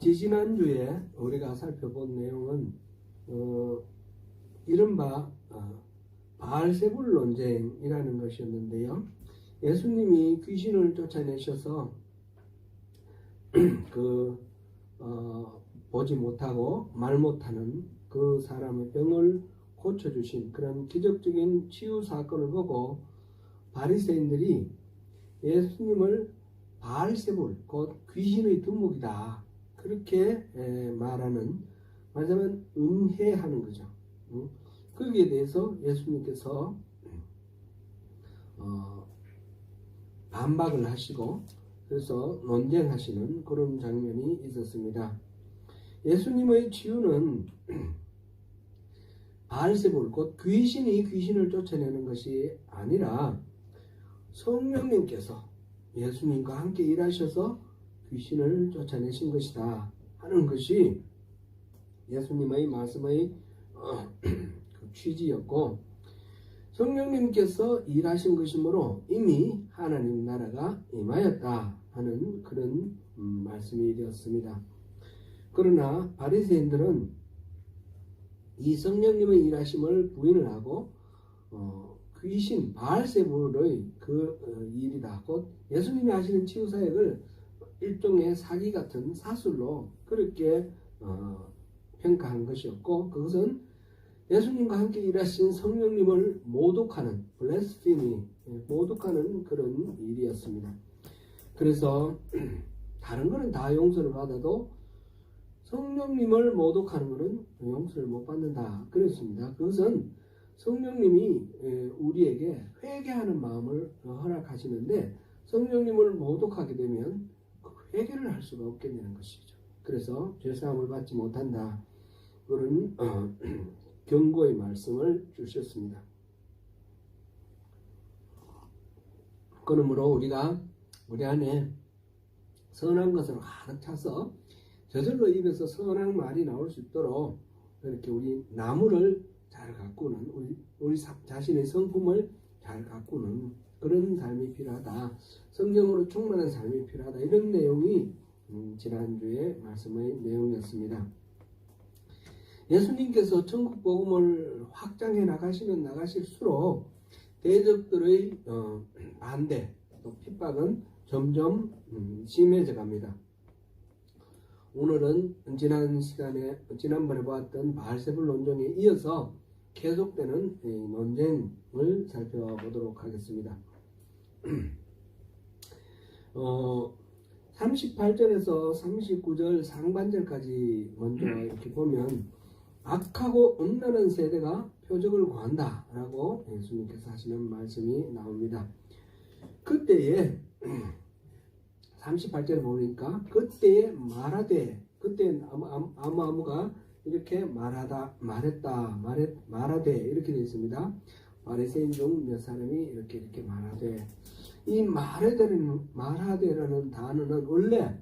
지지난주에 우리가 살펴본 내용은 이른바 바알세불 논쟁이라는 것이었는데요. 예수님이 귀신을 쫓아내셔서 보지 못하고 말 못하는 그 사람의 병을 고쳐주신 그런 기적적인 치유 사건을 보고 바리새인들이 예수님을 바알세불, 곧 귀신의 두목이다, 그렇게 말하자면 음해하는 거죠. 거기에 대해서 예수님께서 반박을 하시고 그래서 논쟁하시는 그런 장면이 있었습니다. 예수님의 치유는 바알세불, 곧 귀신이 귀신을 쫓아내는 것이 아니라 성령님께서 예수님과 함께 일하셔서 귀신을 쫓아내신 것이다 하는 것이 예수님의 말씀의 취지였고, 성령님께서 일하신 것이므로 이미 하나님 나라가 임하였다 하는 그런 말씀이 되었습니다. 그러나 바리새인들은 이 성령님의 일하심을 부인을 하고 귀신 바알세불의 그 일이다, 곧 예수님이 하시는 치유사역을 일종의 사기 같은 사술로 그렇게 평가한 것이었고, 그것은 예수님과 함께 일하신 성령님을 모독하는 블레스피미, 모독하는 그런 일이었습니다. 그래서 다른 거는 다 용서를 받아도 성령님을 모독하는 것은 용서를 못 받는다 그랬습니다. 그것은 성령님이 우리에게 회개하는 마음을 허락하시는데 성령님을 모독하게 되면 회개를 할 수가 없게 되는 것이죠. 그래서 죄사함을 받지 못한다, 그런 경고의 말씀을 주셨습니다. 그러므로 우리가 우리 안에 선한 것으로 가득 차서 저절로 입에서 선한 말이 나올 수 있도록 이렇게 우리 나무를 잘 가꾸는, 우리 자신의 성품을 잘 가꾸는 그런 삶이 필요하다, 성령으로 충만한 삶이 필요하다, 이런 내용이 지난주에 말씀의 내용이었습니다. 예수님께서 천국 복음을 확장해 나가시면 나가실수록 대적들의 반대 또 핍박은 점점 심해져 갑니다. 오늘은 지난번에 보았던 바알세불 논쟁에 이어서 계속되는 논쟁을 살펴보도록 하겠습니다. 38절에서 39절 상반절까지 먼저 이렇게 보면 악하고 음란한 세대가 표적을 구한다 라고 예수님께서 하시는 말씀이 나옵니다. 그때에 38절에 보니까 그때에 말하되, 그때 아무가 이렇게 말하되 이렇게 되어 있습니다. 바리새인 중 몇 사람이 이렇게 말하되, 이 말하되라는 단어는 원래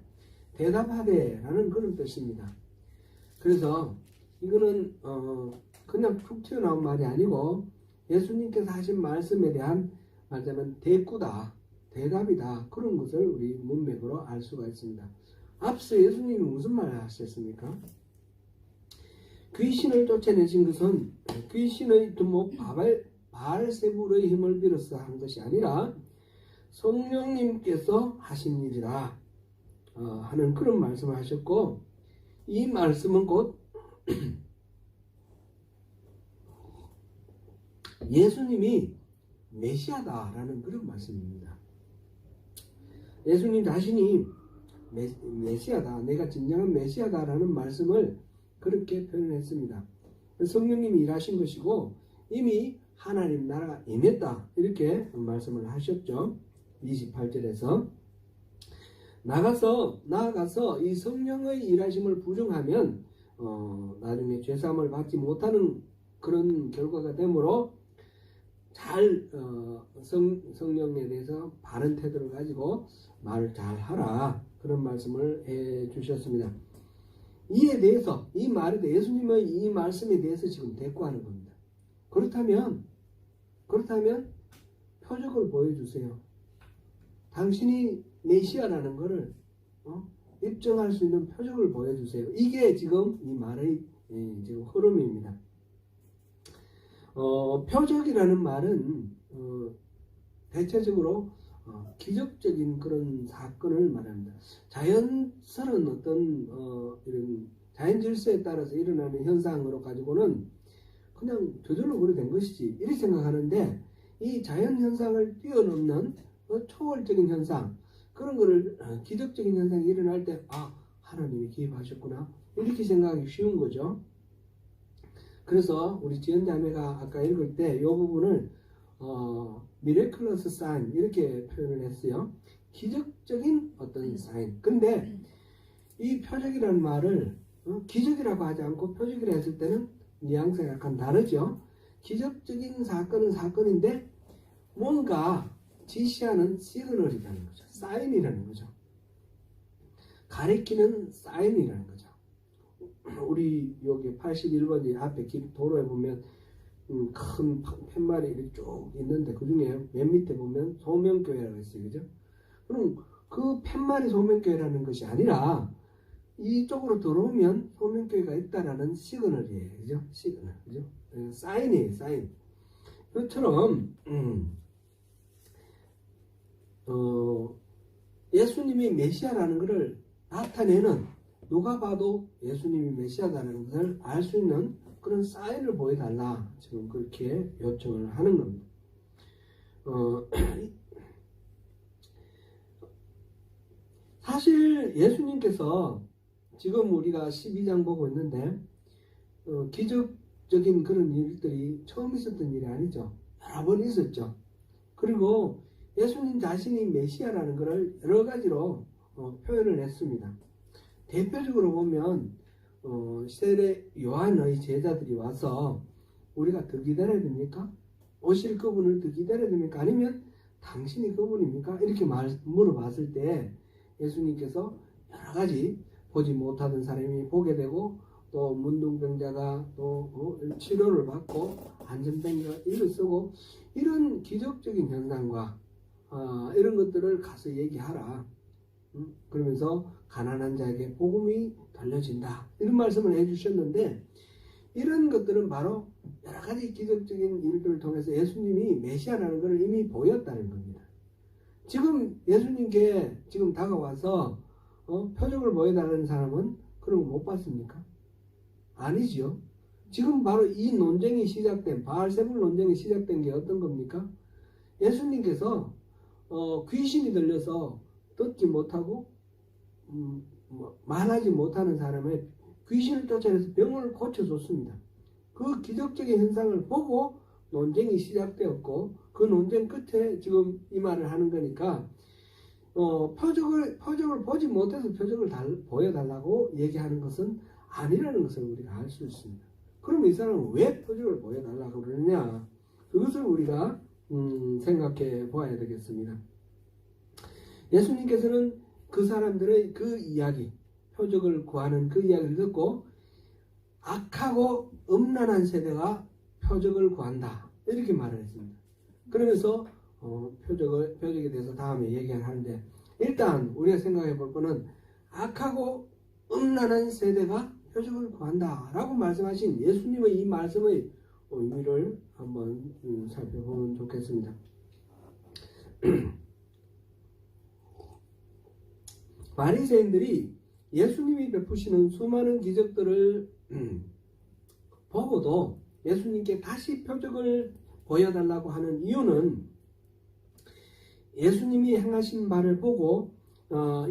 대답하되라는 그런 뜻입니다. 그래서 이거는 그냥 툭 튀어나온 말이 아니고 예수님께서 하신 말씀에 대한 말하자면 대꾸다, 대답이다, 그런 것을 우리 문맥으로 알 수가 있습니다. 앞서 예수님이 무슨 말을 하셨습니까? 귀신을 쫓아내신 것은 귀신의 두목 바알세불의 힘을 빌어서 한 것이 아니라 성령님께서 하신 일이다 하는 그런 말씀을 하셨고, 이 말씀은 곧 예수님이 메시아다라는 그런 말씀입니다. 예수님 자신이 메시아다, 내가 진정한 메시아다라는 말씀을 그렇게 표현했습니다. 성령님이 일하신 것이고 이미 하나님 나라가 임했다, 이렇게 말씀을 하셨죠. 28절에서 나아가서 이 성령의 일하심을 부정하면 나중에 죄사함을 받지 못하는 그런 결과가 되므로 잘 성령에 대해서 바른 태도를 가지고 말을 잘 하라, 그런 말씀을 해 주셨습니다. 이에 대해서, 이 말에 대해 예수님의 이 말씀에 대해서 지금 대꾸하는 겁니다. 그렇다면 표적을 보여주세요. 당신이 메시아라는 것을 입증할 수 있는 표적을 보여주세요. 이게 지금 이 말의 지금 흐름입니다. 표적이라는 말은 대체적으로 기적적인 그런 사건을 말합니다. 자연스러운 어떤 이런 자연 질서에 따라서 일어나는 현상으로 가지고는 그냥 저절로 그래 된 것이지 이렇게 생각하는데, 이 자연 현상을 뛰어넘는 초월적인 현상, 그런 거를 기적적인 현상이 일어날 때 하나님이 기입하셨구나 이렇게 생각하기 쉬운 거죠. 그래서 우리 지연자매가 아까 읽을 때 이 부분을 miraculous sign 이렇게 표현을 했어요. 기적적인 어떤 sign. 근데 이 표적이라는 말을 기적이라고 하지 않고 표적이라 했을 때는 뉘앙스가 약간 다르죠. 기적적인 사건은 사건인데 뭔가 지시하는 시그널이라는 거죠. 사인이라는 거죠. 가리키는 사인이라는 거죠. 우리 여기 81번지 앞에 도로에 보면 큰 팻말이 이렇게 쭉 있는데 그 중에 맨 밑에 보면 소명교회라고 있어요. 그죠? 그럼 그 팻말이 소명교회라는 것이 아니라 이쪽으로 들어오면 소명교회가 있다라는 시그널이에요. 그죠? 시그널. 그죠? 사인이에요. 사인. 그처럼 예수님이 메시아라는 것을 나타내는, 누가 봐도 예수님이 메시아다라는 것을 알 수 있는 그런 사인을 보여달라, 지금 그렇게 요청을 하는 겁니다. 사실 예수님께서 지금 우리가 12장 보고 있는데 기적적인 그런 일들이 처음 있었던 일이 아니죠. 여러 번 있었죠. 그리고 예수님 자신이 메시아라는 것을 여러 가지로 표현을 했습니다. 대표적으로 보면 세례 요한의 제자들이 와서 우리가 더 기다려야 됩니까? 오실 그분을 더 기다려야 됩니까? 아니면 당신이 그분입니까? 이렇게 물어봤을 때 예수님께서 여러 가지 보지 못하던 사람이 보게 되고, 또 문둥병자가 또 치료를 받고 안전뱅이가 일을 쓰고, 이런 기적적인 현상과 이런 것들을 가서 얘기하라. 그러면서 가난한 자에게 복음이 들려진다, 이런 말씀을 해주셨는데, 이런 것들은 바로 여러 가지 기적적인 일들을 통해서 예수님이 메시아라는 것을 이미 보였다는 겁니다. 지금 예수님께 지금 다가와서 표적을 보여달라는 사람은 그런 거 못 봤습니까? 아니지요. 지금 바로 이 논쟁이 시작된, 바알세불 논쟁이 시작된 게 어떤 겁니까? 예수님께서 귀신이 들려서 듣지 못하고 말하지 못하는 사람의 귀신을 쫓아내서 병을 고쳐줬습니다. 그 기적적인 현상을 보고 논쟁이 시작되었고, 그 논쟁 끝에 지금 이 말을 하는 거니까 표적을 보지 못해서 표적을 보여달라고 얘기하는 것은 아니라는 것을 우리가 알 수 있습니다. 그럼 이 사람은 왜 표적을 보여달라고 그러느냐, 그것을 우리가 생각해 보아야 되겠습니다. 예수님께서는 그 사람들의 그 이야기, 표적을 구하는 그 이야기를 듣고 악하고 음란한 세대가 표적을 구한다, 이렇게 말을 했습니다. 그러면서 표적에 대해서 다음에 얘기하는데, 일단 우리가 생각해 볼 거는 악하고 음란한 세대가 표적을 구한다 라고 말씀하신 예수님의 이 말씀의 의미를 한번 살펴보면 좋겠습니다. 바리새인들이 예수님이 베푸시는 수많은 기적들을 보고도 예수님께 다시 표적을 보여달라고 하는 이유는, 예수님이 행하신 바를 보고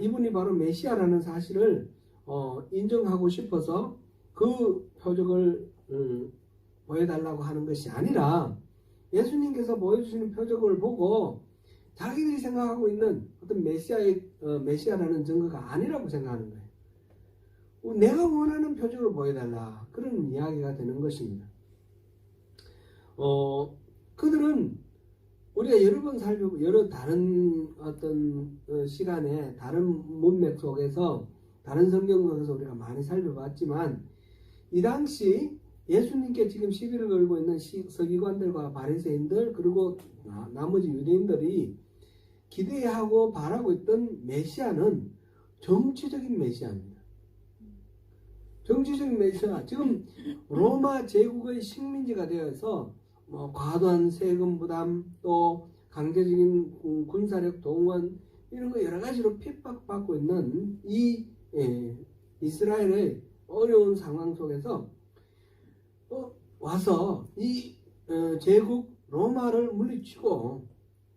이분이 바로 메시아라는 사실을 인정하고 싶어서 그 표적을 보여달라고 하는 것이 아니라, 예수님께서 보여주시는 표적을 보고 자기들이 생각하고 있는 어떤 메시아라는 증거가 아니라고 생각하는 거예요. 내가 원하는 표적을 보여달라, 그런 이야기가 되는 것입니다. 그들은 우리가 여러 번 여러 다른 어떤 시간에 다른 문맥 속에서 다른 성경 속에서 우리가 많이 살펴봤지만, 이 당시 예수님께 지금 시비를 걸고 있는 서기관들과 바리새인들, 그리고 나머지 유대인들이 기대하고 바라고 있던 메시아는 정치적인 메시아입니다. 정치적인 메시아. 지금 로마 제국의 식민지가 되어서 과도한 세금 부담, 또 강제적인 군사력 동원, 이런 거 여러 가지로 핍박받고 있는 이 이스라엘의 어려운 상황 속에서 와서 이 제국 로마를 물리치고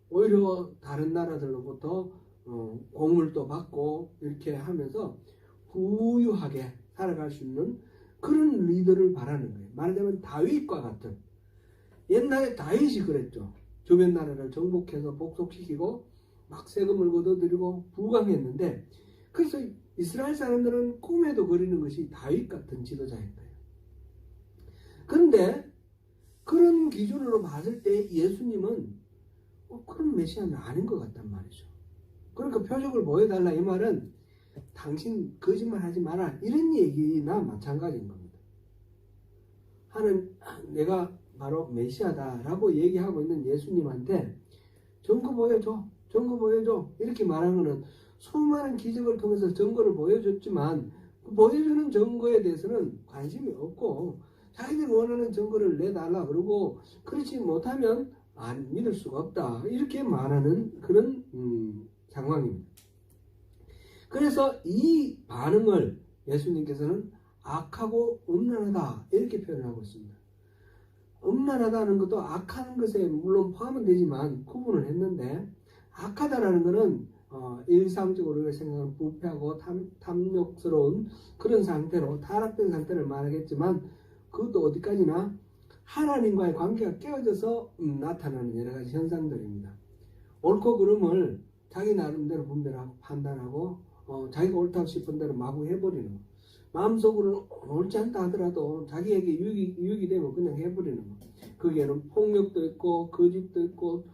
오히려 다른 나라들로부터 공물도 받고 이렇게 하면서 부유하게 살아갈 수 있는 그런 리더를 바라는 거예요. 말하자면 다윗과 같은. 옛날에 다윗이 그랬죠. 주변 나라를 정복해서 복속시키고 막 세금을 걷어들이고 부강했는데, 그래서 이스라엘 사람들은 꿈에도 그리는 것이 다윗 같은 지도자인 거예요. 그런데 그런 기준으로 봤을 때 예수님은 그런 메시아는 아닌 것 같단 말이죠. 그러니까 표적을 보여달라, 이 말은 당신 거짓말 하지 마라, 이런 얘기나 마찬가지인 겁니다. 내가 바로 메시아다라고 얘기하고 있는 예수님한테 증거 보여줘, 증거 보여줘, 이렇게 말하는 것은 수많은 기적을 통해서 증거를 보여줬지만 그 보여주는 증거에 대해서는 관심이 없고, 자기들이 원하는 증거를 내달라 그러고, 그렇지 못하면 안 믿을 수가 없다, 이렇게 말하는 그런 상황입니다. 그래서 이 반응을 예수님께서는 악하고 음란하다, 이렇게 표현하고 있습니다. 음란하다는 것도 악한 것에 물론 포함은 되지만 구분을 했는데, 악하다라는 것은 일상적으로 생각하는 부패하고 탐욕스러운 그런 상태로, 타락된 상태를 말하겠지만, 그것도 어디까지나 하나님과의 관계가 깨어져서 나타나는 여러 가지 현상들입니다. 옳고 그름을 자기 나름대로 분별하고 판단하고 자기가 옳다고 싶은 대로 마구 해버리는 거. 마음속으로 옳지 않다 하더라도 자기에게 유익이 되면 그냥 해버리는 거. 거기에는 폭력도 있고 거짓도 있고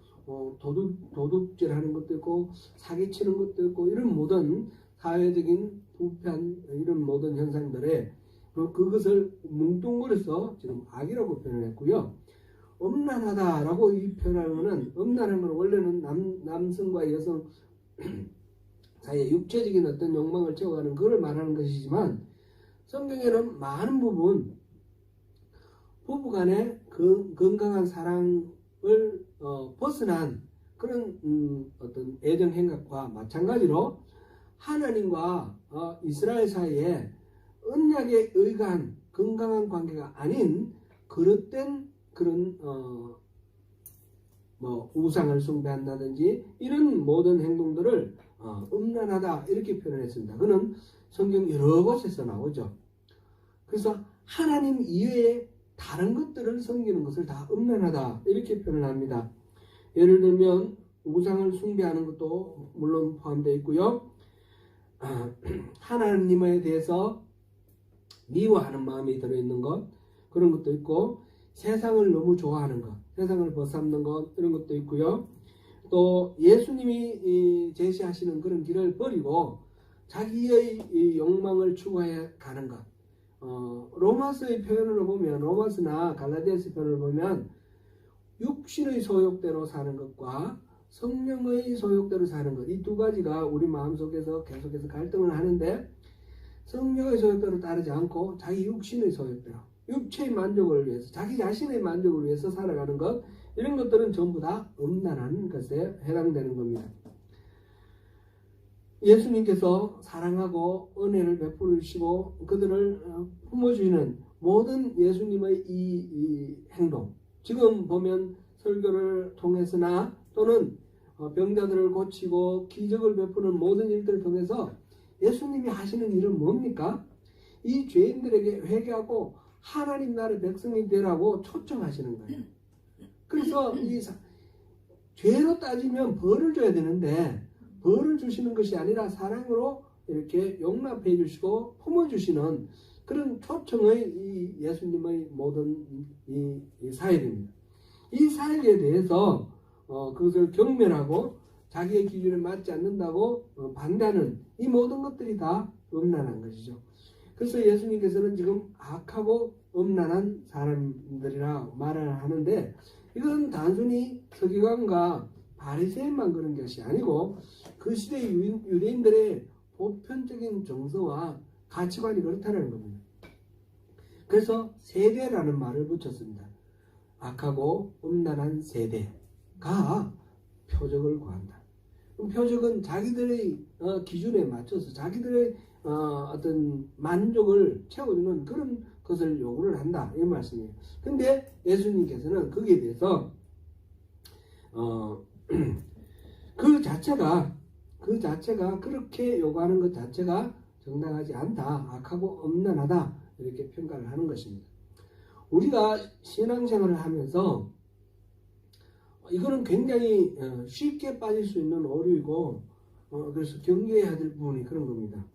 도둑질하는 것도 있고 사기치는 것도 있고, 이런 모든 사회적인 부패한 이런 모든 현상들에 그것을 뭉뚱그려서 지금 악이라고 표현했고요. 음란하다라고 이 표현하면은, 음란한 건 원래는 남성과 여성 사이에 육체적인 어떤 욕망을 채워가는 그걸 말하는 것이지만, 성경에는 많은 부분 부부간의 건강한 사랑을 벗어난 그런 어떤 애정 행각과 마찬가지로 하나님과 이스라엘 사이에 언약에 의한 건강한 관계가 아닌 그릇된 그런 우상을 숭배한다든지 이런 모든 행동들을 음란하다, 이렇게 표현했습니다. 그는 성경 여러 곳에서 나오죠. 그래서 하나님 이외에 다른 것들을 섬기는 것을 다 음란하다, 이렇게 표현을 합니다. 예를 들면 우상을 숭배하는 것도 물론 포함되어 있고요. 하나님에 대해서 미워하는 마음이 들어있는 것, 그런 것도 있고, 세상을 너무 좋아하는 것, 세상을 벗삼는 것, 이런 것도 있고요. 또 예수님이 제시하시는 그런 길을 버리고 자기의 욕망을 추구해 가는 것. 로마서의 표현으로 보면, 로마서나 갈라디아서 표현을 보면 육신의 소욕대로 사는 것과 성령의 소욕대로 사는 것, 이 두 가지가 우리 마음속에서 계속해서 갈등을 하는데, 성령의 소욕대로 따르지 않고 자기 육신의 소욕대로, 육체의 만족을 위해서, 자기 자신의 만족을 위해서 살아가는 것, 이런 것들은 전부 다 음란한 것에 해당되는 겁니다. 예수님께서 사랑하고 은혜를 베풀으시고 그들을 품어주시는 모든 예수님의 이 행동, 지금 보면 설교를 통해서나 또는 병자들을 고치고 기적을 베푸는 모든 일들을 통해서 예수님이 하시는 일은 뭡니까? 이 죄인들에게 회개하고 하나님 나라의 백성이 되라고 초청하시는 거예요. 그래서 이 죄로 따지면 벌을 줘야 되는데, 벌을 주시는 것이 아니라 사랑으로 이렇게 용납해 주시고 품어주시는 그런 초청의 이 예수님의 모든 이 사역입니다. 이 사역에 대해서 그것을 경멸하고 자기의 기준에 맞지 않는다고 반대하는 이 모든 것들이 다 음란한 것이죠. 그래서 예수님께서는 지금 악하고 음란한 사람들이라 말을 하는데, 이건 단순히 서기관과 바리새인만 그런 것이 아니고 그 시대의 유대인들의 보편적인 정서와 가치관이 그렇다는 겁니다. 그래서 세대라는 말을 붙였습니다. 악하고 음란한 세대가 표적을 구한다. 그럼 표적은 자기들의 기준에 맞춰서 자기들의 어떤 만족을 채워주는 그런 것을 요구를 한다, 이 말씀이에요. 근데 예수님께서는 거기에 대해서 그 자체가 그렇게 요구하는 것 자체가 정당하지 않다, 악하고 음란하다, 이렇게 평가를 하는 것입니다. 우리가 신앙생활을 하면서 이거는 굉장히 쉽게 빠질 수 있는 오류이고, 그래서 경계해야 될 부분이 그런 겁니다.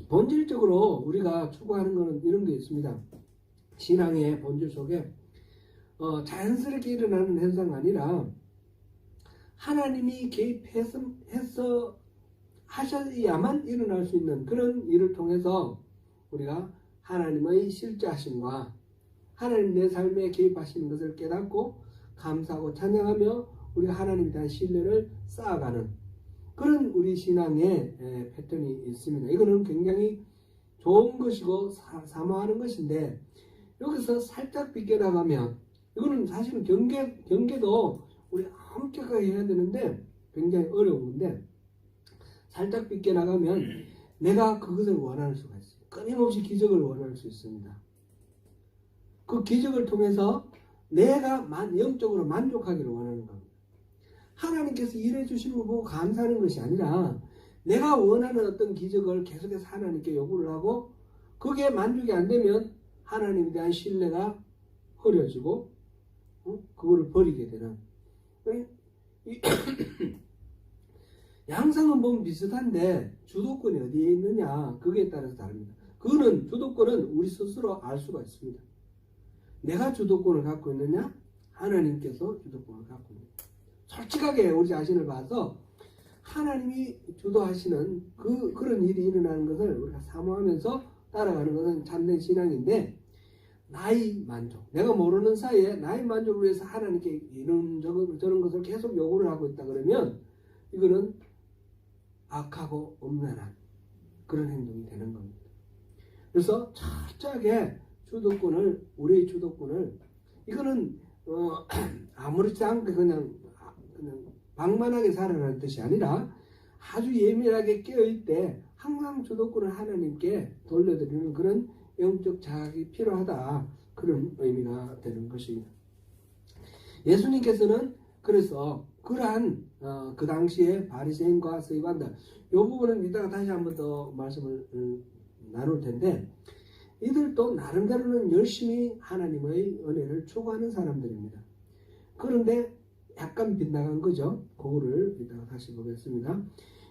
본질적으로 우리가 추구하는 것은 이런 게 있습니다. 신앙의 본질 속에 자연스럽게 일어나는 현상이 아니라 하나님이 개입해서 하셔야만 일어날 수 있는 그런 일을 통해서 우리가 하나님의 실제하심과 하나님 내 삶에 개입하시는 것을 깨닫고 감사하고 찬양하며 우리가 하나님에 대한 신뢰를 쌓아가는 그런 우리 신앙의 패턴이 있습니다. 이거는 굉장히 좋은 것이고 사모하는 것인데, 여기서 살짝 비껴나가면 이거는 사실은 경계도 우리 엄격하게 해야 되는데 굉장히 어려운 건데, 살짝 비껴나가면 내가 그것을 원할 수가 있어요. 끊임없이 기적을 원할 수 있습니다. 그 기적을 통해서 내가 영적으로 만족하기를 원하는 겁니다. 하나님께서 일해 주시는 거 보고 감사하는 것이 아니라 내가 원하는 어떤 기적을 계속해서 하나님께 요구를 하고 그게 만족이 안 되면 하나님에 대한 신뢰가 흐려지고 그거를 버리게 되는 양상은 보면 비슷한데 주도권이 어디에 있느냐, 그게 따라서 다릅니다. 그거는 주도권은 우리 스스로 알 수가 있습니다. 내가 주도권을 갖고 있느냐, 하나님께서 주도권을 갖고 있느냐. 솔직하게 우리 자신을 봐서 하나님이 주도하시는 그런 일이 일어나는 것을 우리가 사모하면서 따라가는 것은 참된 신앙인데, 나의 만족, 내가 모르는 사이에 나의 만족을 위해서 하나님께 이런 저런 것을 계속 요구를 하고 있다 그러면 이거는 악하고 음란한 그런 행동이 되는 겁니다. 그래서 철저하게 우리의 주도권을 이거는 아무렇지 않게 그냥 방만하게 살아가는 뜻이 아니라 아주 예민하게 깨어있을 때 항상 주도권을 하나님께 돌려드리는 그런 영적 자각이 필요하다, 그런 의미가 되는 것입니다. 예수님께서는 그래서 그러한 그 당시에 바리새인과 서기관들, 이 부분은 이따가 다시 한번 더 말씀을 나눌 텐데, 이들도 나름대로는 열심히 하나님의 은혜를 추구하는 사람들입니다. 그런데 약간 빗나간 거죠. 그거를 이따가 다시 보겠습니다.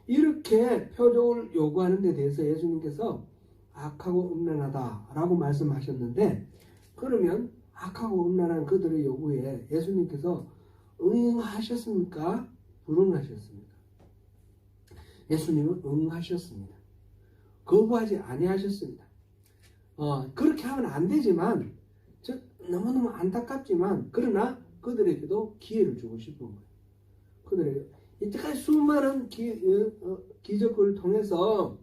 이렇게 표적을 요구하는 데 대해서 예수님께서 악하고 음란하다라고 말씀하셨는데, 그러면 악하고 음란한 그들의 요구에 예수님께서 응하셨습니까? 불응하셨습니까? 예수님은 응하셨습니다. 거부하지 아니하셨습니다. 그렇게 하면 안 되지만, 너무너무 안타깝지만, 그러나 그들에게도 기회를 주고 싶은 거예요. 그들에게 이때까지 수많은 기적을 통해서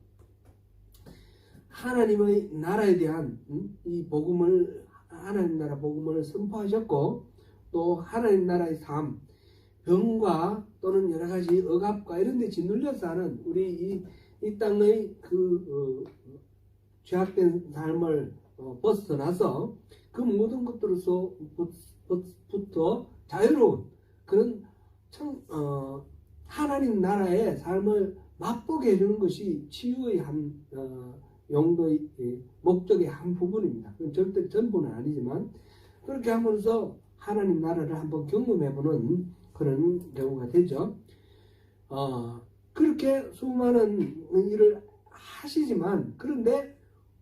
하나님의 나라에 대한 이 복음을, 하나님 나라 복음을 선포하셨고, 또 하나님 나라의 삶, 병과 또는 여러 가지 억압과 이런 데 짓눌려서 하는 우리 이 땅의 죄악된 삶을 벗어나서 그 모든 것들로서부터 자유로운 그런 하나님 나라의 삶을 맛보게 해주는 것이 치유의 한 용도의 목적의 한 부분입니다. 절대 전부는 아니지만 그렇게 하면서 하나님 나라를 한번 경험해보는 그런 경우가 되죠. 그렇게 수많은 일을 하시지만, 그런데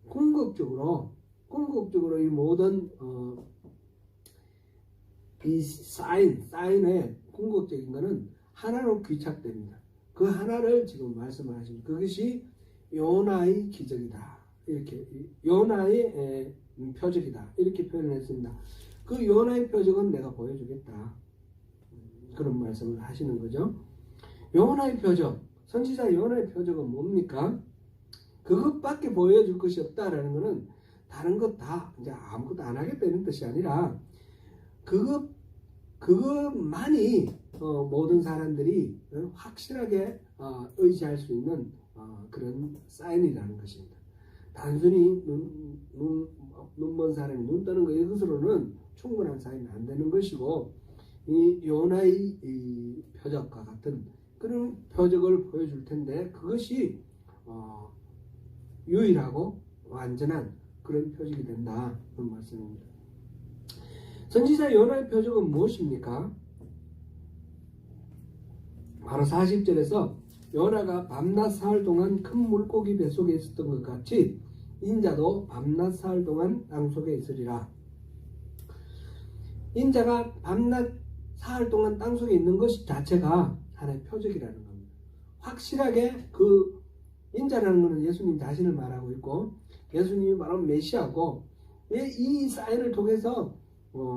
궁극적으로 이 모든 이 사인의 궁극적인 것은 하나로 귀착됩니다. 그 하나를 지금 말씀을 하십니다. 그것이 요나의 기적이다, 이렇게 요나의 표적이다, 이렇게 표현을 했습니다. 그 요나의 표적은 내가 보여주겠다, 그런 말씀을 하시는 거죠. 요나의 표적, 선지자 요나의 표적은 뭡니까? 그것밖에 보여줄 것이 없다라는 것은 다른 것 다 이제 아무것도 안 하겠다는 뜻이 아니라 그것만이 모든 사람들이 확실하게 의지할 수 있는 그런 사인이라는 것입니다. 단순히 눈먼 사람이 눈 뜨는 거 이것으로는 충분한 사인은 안 되는 것이고, 이 요나의 이 표적과 같은 그런 표적을 보여줄 텐데 그것이 유일하고 완전한 그런 표적이 된다 그런 말씀입니다. 선지자 요나의 표적은 무엇입니까? 바로 40절에서 요나가 밤낮 사흘 동안 큰 물고기 뱃속에 있었던 것 같이 인자도 밤낮 사흘 동안 땅속에 있으리라. 인자가 밤낮 사흘 동안 땅속에 있는 것 자체가 하나의 표적이라는 겁니다. 확실하게 그 인자라는 것은 예수님 자신을 말하고 있고, 예수님이 바로 메시아고, 이 사인을 통해서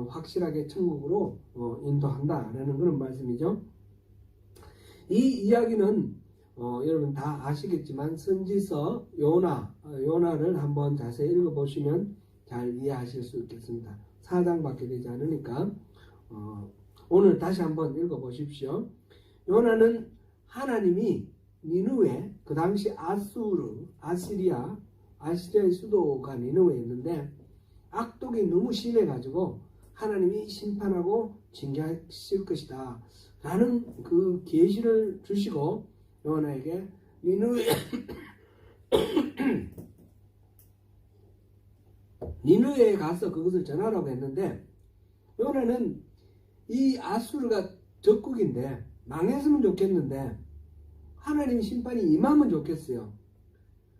확실하게 천국으로 인도한다라는 그런 말씀이죠. 이 이야기는 여러분 다 아시겠지만 선지서 요나를 한번 자세히 읽어보시면 잘 이해하실 수 있겠습니다. 4장밖에 되지 않으니까 오늘 다시 한번 읽어보십시오. 요나는 하나님이 니느웨, 그 당시 아시리아의 수도가 니느웨였는데 악독이 너무 심해가지고 하나님이 심판하고 징계하실 것이다 라는 그 계시를 주시고 요나에게 니느웨에 가서 그것을 전하라고 했는데, 요나는 이 아수르가 적국인데 망했으면 좋겠는데 하나님 심판이 임하면 좋겠어요.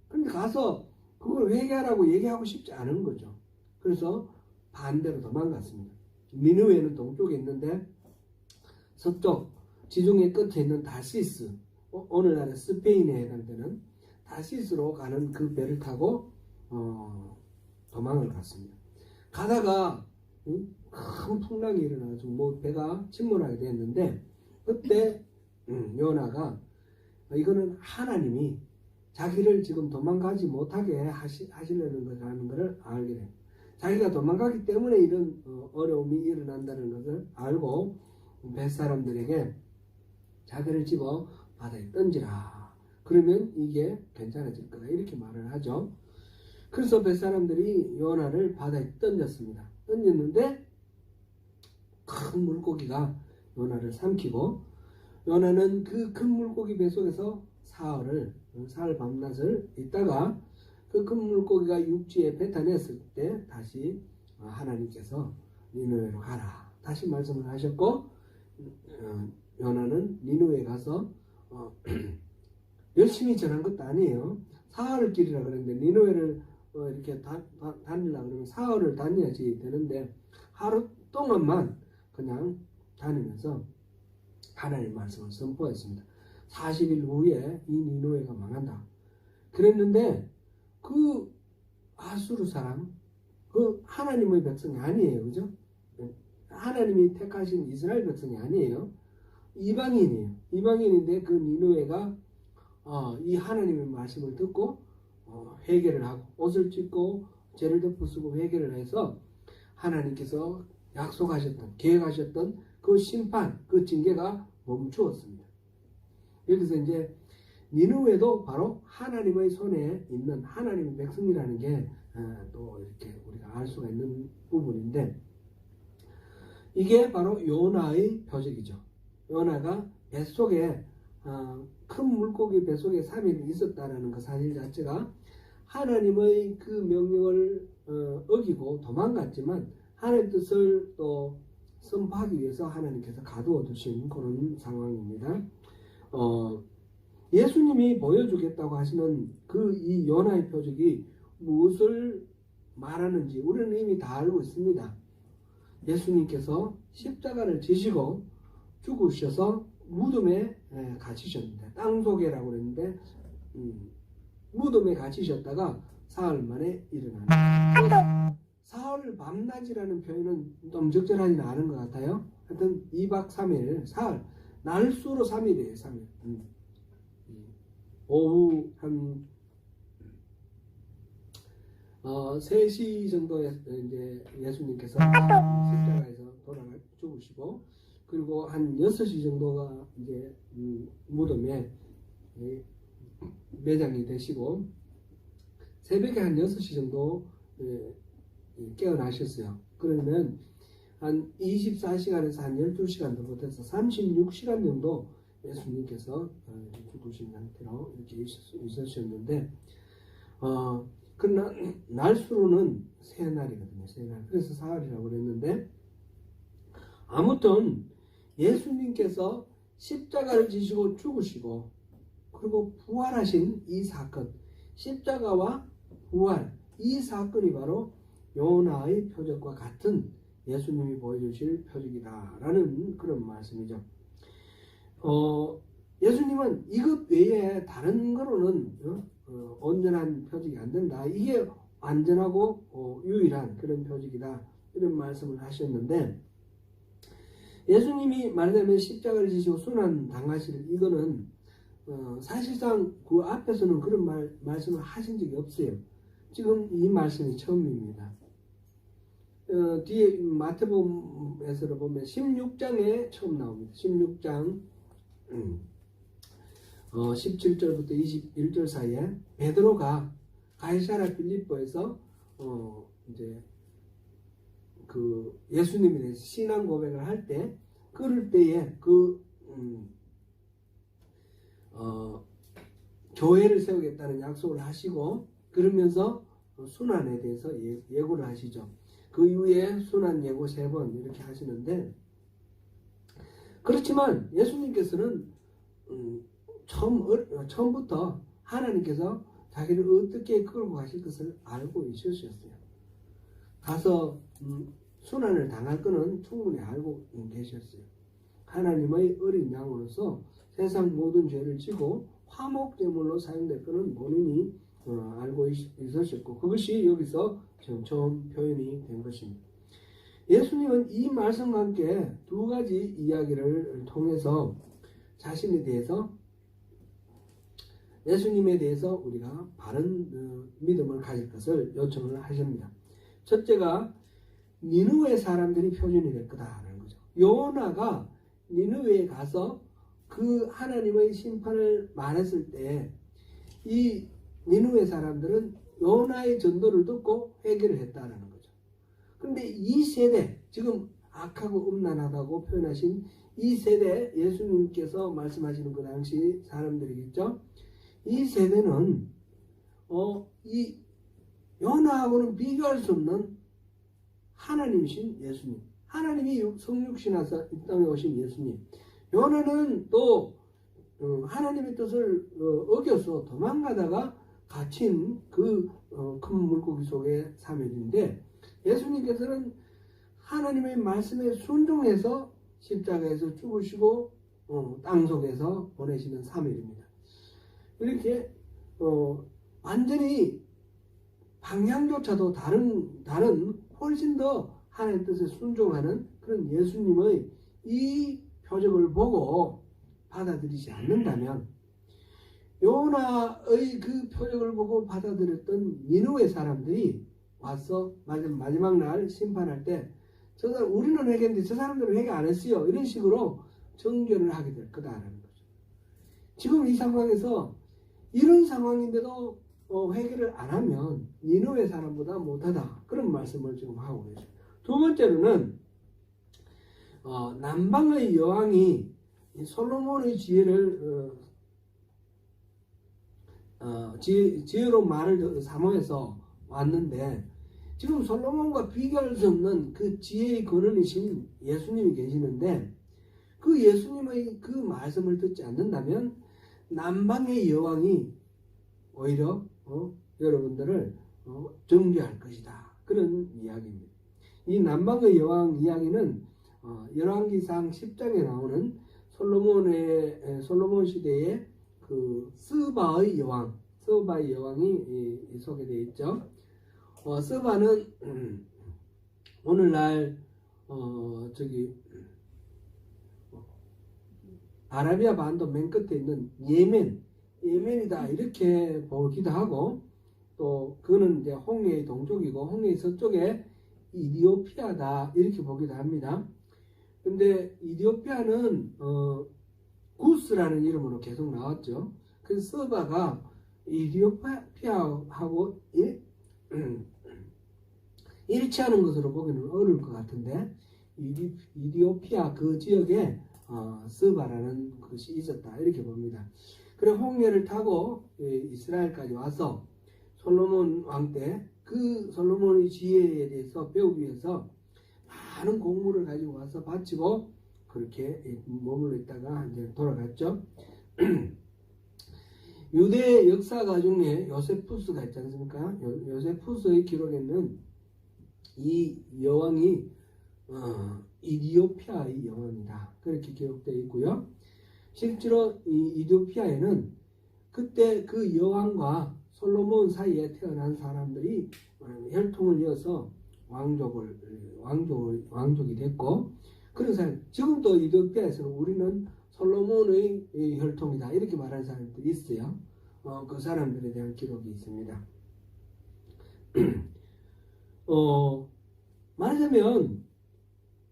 그런데 가서 그걸 회개하라고 얘기하고 싶지 않은 거죠. 그래서 반대로 도망갔습니다. 니느웨는 동쪽에 있는데 서쪽 지중해 끝에 있는 다시스, 오늘날의 스페인에 해당되는 다시스로 가는 그 배를 타고 도망을 갔습니다. 가다가 큰 풍랑이 일어나서 배가 침몰하게 됐는데, 그때 요나가 이거는 하나님이 자기를 지금 도망가지 못하게 하시려는 거라는 것을 알게 됩니다. 자기가 도망가기 때문에 이런 어려움이 일어난다는 것을 알고 뱃사람들에게 자기를 집어 바다에 던지라. 그러면 이게 괜찮아질 거다. 이렇게 말을 하죠. 그래서 뱃사람들이 요나를 바다에 던졌습니다. 던졌는데 큰 물고기가 요나를 삼키고, 요나는 그 큰 물고기 뱃속에서 사흘 밤낮을 있다가 그 큰 물고기가 육지에 뱉어냈을 때 다시 하나님께서 니느웨로 가라 다시 말씀을 하셨고, 요나는 니느웨에 가서 열심히 전한 것도 아니에요. 사흘 길이라 그랬는데 니느웨를 이렇게 다니려고 그러면 사흘을 다녀야지 되는데 하루 동안만 그냥 다니면서 하나님의 말씀을 선포했습니다. 40일 후에 이 니느웨가 망한다. 그랬는데 그 아수르 사람, 그 하나님의 백성이 아니에요. 그죠? 하나님이 택하신 이스라엘 백성이 아니에요. 이방인이에요. 이방인인데 그 니느웨가 이 하나님의 말씀을 듣고 회개를 하고 옷을 찢고 죄를 덮어쓰고 회개를 해서 하나님께서 약속하셨던, 계획하셨던 그 심판, 그 징계가 멈추었습니다. 여기서 이제 니느웨도 바로 하나님의 손에 있는 하나님의 백성이라는 게 또 이렇게 우리가 알 수가 있는 부분인데, 이게 바로 요나의 표적이죠. 요나가 뱃속에 큰 물고기 뱃속에 3일 있었다라는 그 사실 자체가 하나님의 그 명령을 어기고 도망갔지만 하나님의 뜻을 또 선포하기 위해서 하나님께서 가두어 두신 그런 상황입니다. 예수님이 보여주겠다고 하시는 그 이 요나의 표적이 무엇을 말하는지 우리는 이미 다 알고 있습니다. 예수님께서 십자가를 지시고 죽으셔서 무덤에 갇히셨는데, 땅속에라고 그랬는데 무덤에 갇히셨다가 사흘 만에 일어나는, 사흘 밤낮이라는 표현은 좀 적절하지는 않은 것 같아요. 하여튼 2박 3일 사흘, 날수로 3일이에요. 3일. 오후 한 3시 정도에 이제 예수님께서 십자가에서 죽으시고, 그리고 한 6시 정도가 이제 무덤에 매장이 되시고, 새벽에 한 6시 정도 깨어나셨어요. 그러면 한 24시간에서 한 12시간 정도 돼서 36시간 정도 예수님께서 죽으신 상태로 이렇게 있으셨는데, 그러나 날수로는 3날이거든요. 3날. 그래서 사흘이라고 그랬는데, 아무튼 예수님께서 십자가를 지시고 죽으시고 그리고 부활하신 이 사건, 십자가와 부활, 이 사건이 바로 요나의 표적과 같은 예수님이 보여주실 표적이다라는 그런 말씀이죠. 예수님은 이것 외에 다른 거로는 온전한 표적이 안 된다. 이게 완전하고 유일한 그런 표적이다. 이런 말씀을 하셨는데, 예수님이 말하자면 십자가를 지시고 순환 당하실 이거는 사실상 그 앞에서는 그런 말씀을 하신 적이 없어요. 지금 이 말씀이 처음입니다. 뒤에 마태복음에서 보면 16장에 처음 나옵니다. 16장 17절부터 21절 사이에 베드로가 가이사랴 빌립보에서 이제 그 예수님에 대해서 신앙 고백을 할 때, 그럴 때에 교회를 세우겠다는 약속을 하시고, 그러면서 순환에 대해서 예고를 하시죠. 그 이후에 순환 예고 3번 이렇게 하시는데, 그렇지만 예수님께서는 처음부터 하나님께서 자기를 어떻게 끌고 가실 것을 알고 있으셨어요. 가서 순환을 당할 것은 충분히 알고 계셨어요. 하나님의 어린 양으로서 세상 모든 죄를 지고 화목제물로 사용될 것은 본인이 알고 있으셨고, 그것이 여기서 지금 처음 표현이 된 것입니다. 예수님은 이 말씀과 함께 2가지 이야기를 통해서 자신에 대해서, 예수님에 대해서 우리가 바른 믿음을 가질 것을 요청을 하십니다. 첫째가 니느웨 사람들이 표준이 될 거다라는 거죠. 요나가 니느웨에 가서 그 하나님의 심판을 말했을 때 이 니느웨 사람들은 요나의 전도를 듣고 회개를 했다라는 거죠. 그런데 이 세대, 지금 악하고 음란하다고 표현하신 이 세대, 예수님께서 말씀하시는 그 당시 사람들이겠죠. 이 세대는 이 요나하고는 비교할 수 없는 하나님이신 예수님, 하나님이 성육신하사 이 땅에 오신 예수님. 요나는 또 하나님의 뜻을 어겨서 도망가다가 갇힌 그 큰 물고기 속의 사면인데, 예수님께서는 하나님의 말씀에 순종해서 십자가에서 죽으시고 땅 속에서 보내시는 사면입니다. 이렇게 완전히 방향조차도 다른 훨씬 더 하나님 뜻에 순종하는 그런 예수님의 이 표적을 보고 받아들이지 않는다면, 요나의 그 표적을 보고 받아들였던 니느웨 사람들이 와서 마지막 날 심판할 때, 저 사람 우리는 회개했는데 저 사람들은 회개 안 했어요, 이런 식으로 정죄를 하게 될 거다라는 거죠. 지금 이 상황에서 이런 상황인데도 회개를 안 하면 니느웨 사람보다 못하다, 그런 말씀을 지금 하고 계세요. 두 번째로는 남방의 여왕이 솔로몬의 지혜를 지혜로 말을 사모해서 왔는데, 지금 솔로몬과 비교할 수 없는 그 지혜의 근원이신 예수님이 계시는데, 그 예수님의 그 말씀을 듣지 않는다면 남방의 여왕이 오히려 여러분들을 정죄할 것이다, 그런 이야기입니다. 이 남방의 여왕 이야기는 열왕기상 10장에 나오는 솔로몬 시대의 그 스바의 여왕이 소개되어 있죠. 스바는 오늘날 아라비아 반도 맨 끝에 있는 예멘이다 이렇게 보기도 하고, 또 그는 이제 홍해의 동쪽이고 홍해의 서쪽에 이디오피아다 이렇게 보기도 합니다. 근데 이디오피아는 구스라는 이름으로 계속 나왔죠. 그래서 서바가 이디오피아하고 일치하는 것으로 보기는 어려울 것 같은데, 이디오피아 그 지역에 서바라는 것이 있었다 이렇게 봅니다. 그래 홍해를 타고 이스라엘까지 와서 솔로몬 왕 때 그 솔로몬의 지혜에 대해서 배우기 위해서 많은 공물을 가지고 와서 바치고 그렇게 머물러 있다가 이제 돌아갔죠. 유대 역사가 중에 요세푸스가 있지 않습니까? 요세푸스의 기록에는 이 여왕이 이디오피아의 여왕이다 그렇게 기록되어 있고요. 실제로 이 이디오피아에는 그때 그 여왕과 솔로몬 사이에 태어난 사람들이 혈통을 이어서 왕족이 됐고, 그런 사람, 지금도 이디오피아에서는 우리는 솔로몬의 혈통이다 이렇게 말하는 사람들이 있어요. 그 사람들에 대한 기록이 있습니다. 말하자면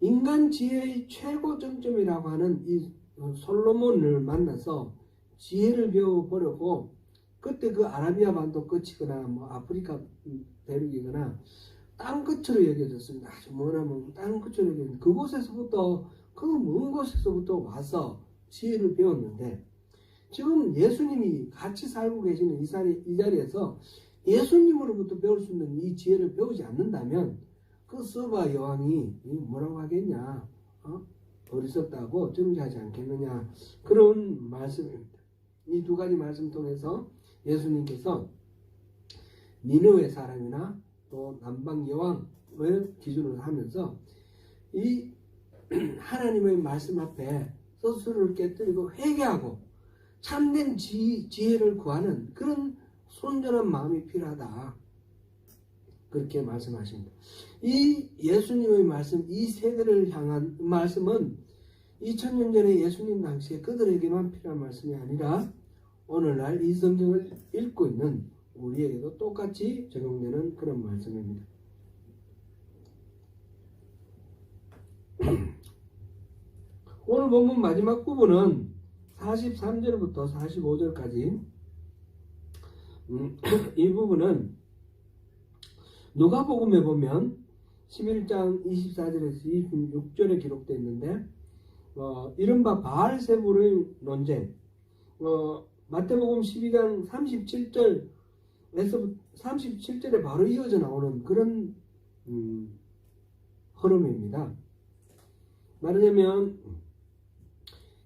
인간 지혜의 최고 정점이라고 하는 이 솔로몬을 만나서 지혜를 배워보려고, 그때 그 아라비아 반도 끝이거나 뭐 아프리카 대륙이거나 땅 끝으로 여겨졌습니다. 아주 뭐냐면 땅 끝으로 여겨졌는데, 그곳에서부터 그 먼 곳에서부터 와서 지혜를 배웠는데, 지금 예수님이 같이 살고 계시는 이 자리에서 예수님으로부터 배울 수 있는 이 지혜를 배우지 않는다면 그 서바 여왕이 뭐라고 하겠냐, 어리석다고 정죄하지 않겠느냐, 그런 말씀입니다. 이 두 가지 말씀 통해서 예수님께서 니느웨 사람이나 또 남방 여왕을 기준으로 하면서 이 하나님의 말씀 앞에 스스로를 깨뜨리고 회개하고 참된 지혜를 구하는 그런 손절한 마음이 필요하다 그렇게 말씀하십니다. 이 예수님의 말씀, 이 세대를 향한 말씀은 2000년 전에 예수님 당시에 그들에게만 필요한 말씀이 아니라 오늘날 이 성경을 읽고 있는 우리에게도 똑같이 적용되는 그런 말씀입니다. 오늘 본문 마지막 부분은 43절부터 45절까지 이 부분은 누가복음에 보면 11장 24절에서 26절에 기록되어 있는데, 이른바 바알세불의 논쟁, 마태복음 12장 37절에 바로 이어져 나오는 그런 흐름입니다. 말하자면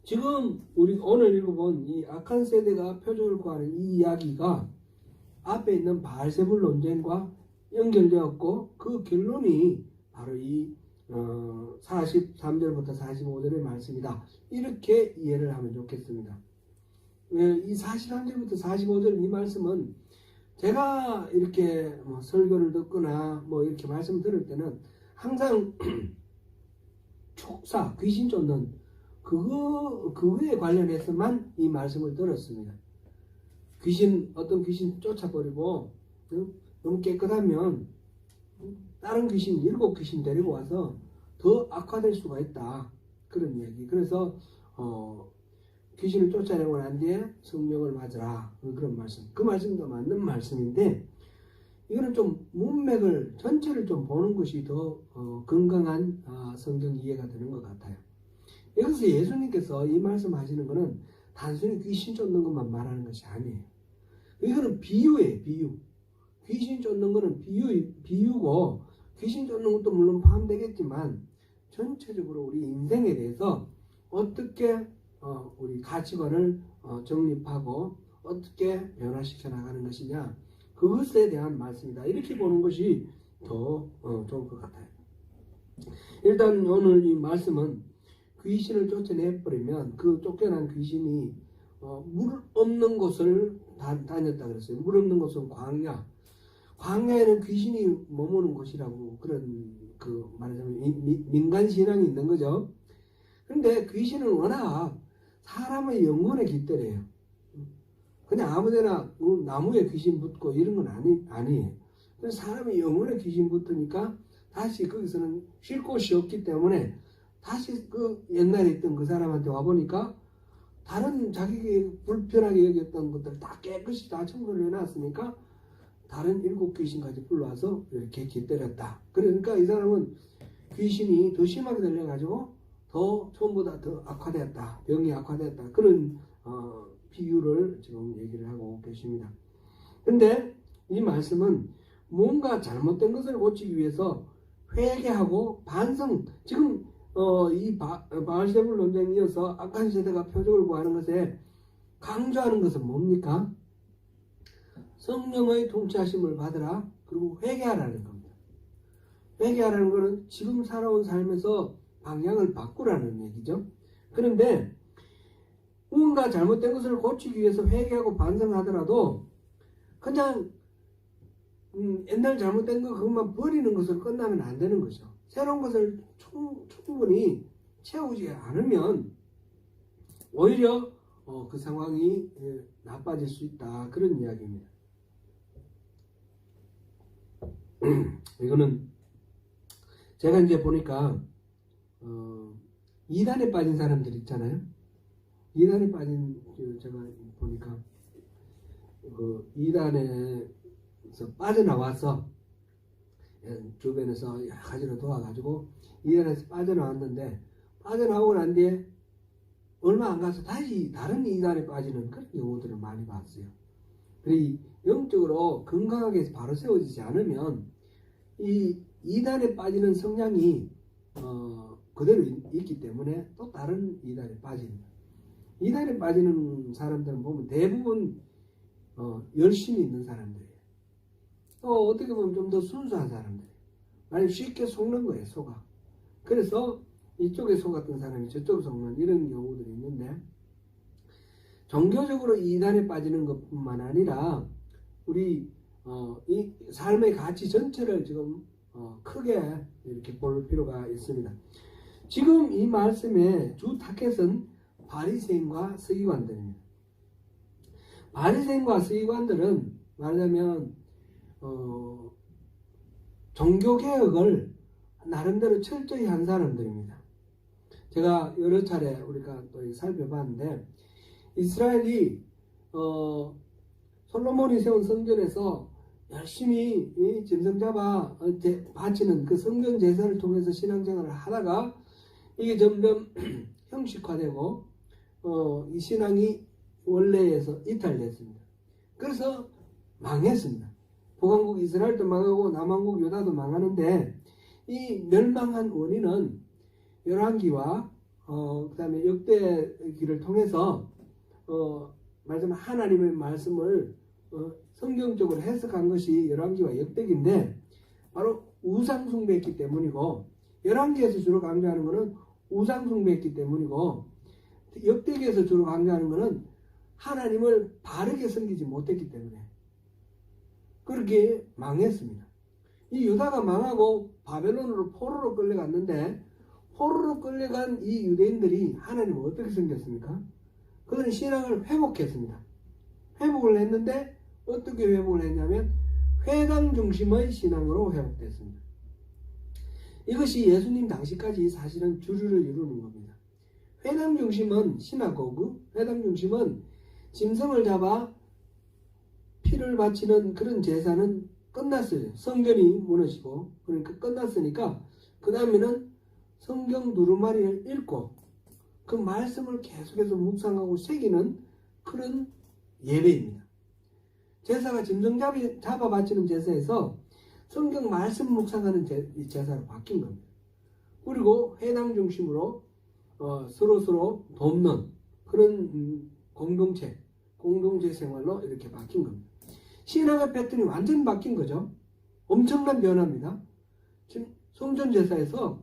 지금 우리 오늘 읽어본 이 악한 세대가 표적을 구하는 이 이야기가 앞에 있는 바알세불 논쟁과 연결되었고, 그 결론이 바로 이 43절부터 45절의 말씀이다 이렇게 이해를 하면 좋겠습니다. 이 43절부터 45절 이 말씀은 제가 이렇게 뭐 설교를 듣거나 뭐 이렇게 말씀 들을 때는 항상 축사, 귀신 쫓는 그거에 관련해서만 이 말씀을 들었습니다. 어떤 귀신 쫓아버리고 너무 깨끗하면 다른 귀신 7귀신 데리고 와서 더 악화될 수가 있다 그런 얘기. 그래서 귀신을 쫓아내고 난 뒤에 성령을 맞으라 그런 말씀. 그 말씀도 맞는 말씀인데, 이거는 좀 문맥을 전체를 좀 보는 것이 더 건강한 성경 이해가 되는 것 같아요. 여기서 예수님께서 이 말씀하시는 것은 단순히 귀신 쫓는 것만 말하는 것이 아니에요. 이거는 비유예요. 비유. 귀신 쫓는 것은 비유고, 귀신 쫓는 것도 물론 포함되겠지만 전체적으로 우리 인생에 대해서 어떻게 우리 가치관을 정립하고 어떻게 변화시켜 나가는 것이냐, 그것에 대한 말씀이다 이렇게 보는 것이 더 좋을 것 같아요. 일단 오늘 이 말씀은 귀신을 쫓아내버리면 그 쫓겨난 귀신이 물 없는 곳을 다녔다 그랬어요. 물 없는 곳은 광야에는 귀신이 머무는 곳이라고, 그런 말하자면 민간 신앙이 있는 거죠. 그런데 귀신은 워낙 사람의 영혼에 깃들어요. 그냥 아무데나 나무에 귀신 붙고 이런 건 아니에요. 사람의 영혼에 귀신 붙으니까 다시 거기서는 쉴 곳이 없기 때문에 다시 그 옛날에 있던 그 사람한테 와보니까 다른 자기가 불편하게 여겼던 것들 다 깨끗이 다 청소를 해놨으니까 다른 7 귀신까지 불러와서 이렇게 깃들였다. 그러니까 이 사람은 귀신이 더 심하게 들려가지고 더 처음보다 더 악화되었다. 병이 악화되었다. 그런 비유를 지금 얘기를 하고 계십니다. 근데 이 말씀은 뭔가 잘못된 것을 고치기 위해서 회개하고 반성, 지금 이 바알세불 논쟁에 이어서 악한 세대가 표적을 구하는 것에 강조하는 것은 뭡니까? 성령의 통치하심을 받으라. 그리고 회개하라는 겁니다. 회개하라는 것은 지금 살아온 삶에서 방향을 바꾸라는 얘기죠. 그런데 뭔가 잘못된 것을 고치기 위해서 회개하고 반성하더라도 그냥 옛날 잘못된 거 그것만 버리는 것으로 끝나면 안 되는 거죠. 새로운 것을 충분히 채우지 않으면 오히려 그 상황이 나빠질 수 있다. 그런 이야기입니다. 이거는 제가 이제 보니까 이단에 빠진 사람들 있잖아요. 이단에 빠진 제가 보니까 그 이단에서 빠져나와서 주변에서 여러 가지로 도와가지고 이단에서 빠져나왔는데 빠져나오고 난 뒤에 얼마 안 가서 다시 다른 이단에 빠지는 그런 경우들을 많이 봤어요. 그리고 영적으로 건강하게 바로 세워지지 않으면 이 이단에 빠지는 성향이 그대로 있기 때문에 또 다른 이단에 빠집니다. 이단에 빠지는 사람들은 보면 대부분 열심히 있는 사람들이에요. 또 어떻게 보면 좀 더 순수한 사람들이에요. 많이 쉽게 속는 거예요, 속아. 그래서 이쪽에 속았던 사람이 저쪽에 속는 이런 경우들이 있는데, 종교적으로 이단에 빠지는 것뿐만 아니라 우리 이 삶의 가치 전체를 지금 크게 이렇게 볼 필요가 있습니다. 지금 이 말씀의 주 타겟은 바리새인과 서기관들입니다. 바리새인과 서기관들은 말하자면 종교개혁을 나름대로 철저히 한 사람들입니다. 제가 여러 차례 우리가 또 살펴봤는데 이스라엘이 솔로몬이 세운 성전에서 열심히 짐승 잡아 바치는 그 성전 제사를 통해서 신앙생활을 하다가 이게 점점 형식화되고 이 신앙이 원래에서 이탈됐습니다. 그래서 망했습니다. 북왕국 이스라엘도 망하고 남왕국 유다도 망하는데 이 멸망한 원인은 열왕기와 그 다음에 역대기를 통해서 말하자면 하나님의 말씀을 성경적으로 해석한 것이 열왕기와 역대기인데 바로 우상숭배했기 때문이고, 열왕기에서 주로 강조하는 것은 우상숭배했기 때문이고, 역대기에서 주로 강조하는 것은 하나님을 바르게 섬기지 못했기 때문에 그렇게 망했습니다. 이 유다가 망하고 바벨론으로 포로로 끌려갔는데, 포로로 끌려간 이 유대인들이 하나님을 어떻게 섬겼습니까? 그들은 신앙을 회복했습니다. 회복을 했는데 어떻게 회복을 했냐면 회당 중심의 신앙으로 회복됐습니다. 이것이 예수님 당시까지 사실은 주류를 이루는 겁니다. 회당 중심은 시나고그, 회당 중심은 짐승을 잡아 피를 바치는 그런 제사는 끝났어요. 성전이 무너지고 그러니까 끝났으니까 그 다음에는 성경 두루마리를 읽고 그 말씀을 계속해서 묵상하고 새기는 그런 예배입니다. 제사가 짐승 잡아 바치는 제사에서 성경 말씀 묵상하는 제사로 바뀐 겁니다. 그리고 회당 중심으로 서로 돕는 그런 공동체 생활로 이렇게 바뀐 겁니다. 신앙의 패턴이 완전히 바뀐 거죠. 엄청난 변화입니다. 지금 성전 제사에서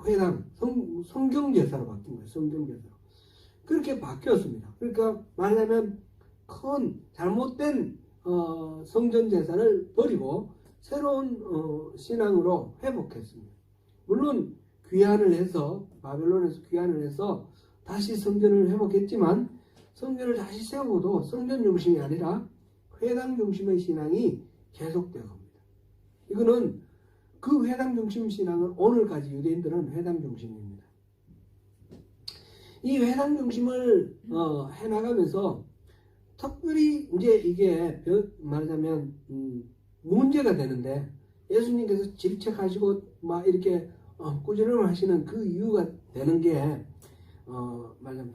회당 성경 제사로 바뀐 거예요. 성경 제사로 그렇게 바뀌었습니다. 그러니까 말하자면 큰 잘못된 성전 제사를 버리고 새로운 신앙으로 회복했습니다. 물론 귀환을 해서 바벨론에서 귀환을 해서 다시 성전을 회복했지만 성전을 다시 세우고도 성전 중심이 아니라 회당 중심의 신앙이 계속되어 갑니다. 이거는 그 회당 중심 신앙은 오늘까지 유대인들은 회당 중심입니다. 이 회당 중심을 해나가면서 특별히 이제 이게 말하자면 문제가 되는데 예수님께서 질책하시고 막 이렇게 꾸지람하시는 그 이유가 되는 게 말하자면